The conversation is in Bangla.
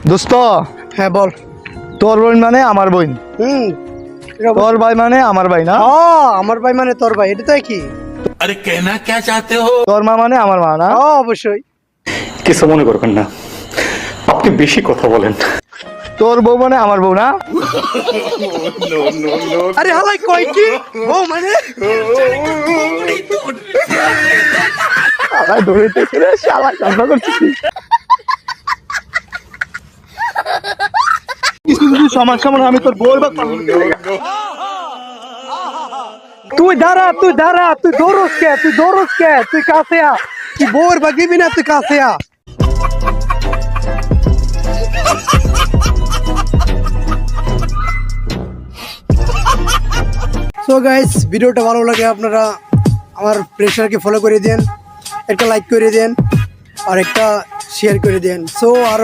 দোস্ত হ্যাঁ বল। তোর বোন মানে আমার বোন, তোর ভাই মানে আমার ভাই না? আমার ভাই মানে তোর ভাই, এটা তো কি? अरे कहना क्या चाहते हो? তোর মা মানে আমার মা না? অবশ্যই। কিছু মনে করবেন না, আপনি বেশি কথা বলেন। তোর বউ মানে আমার বউ না? আরে হালাই কয় কি ও মানে শালা ধরেছে রে, শালা কান্না করছিস। কিছু কিছু সমস্যা মনে হয় আমি তোর বউ বা তুই দাঁড়া তুই দৌড়স কে তুই কাছে আ, তুই বোর বা দিবি না, তুই কাছে আ। সো গাইস, ভিডিওটা ভালো লাগে আপনারা আমার প্রেশারকে ফলো করে দেন, একটা লাইক করে দেন আর একটা শেয়ার করে দেন। সো আরো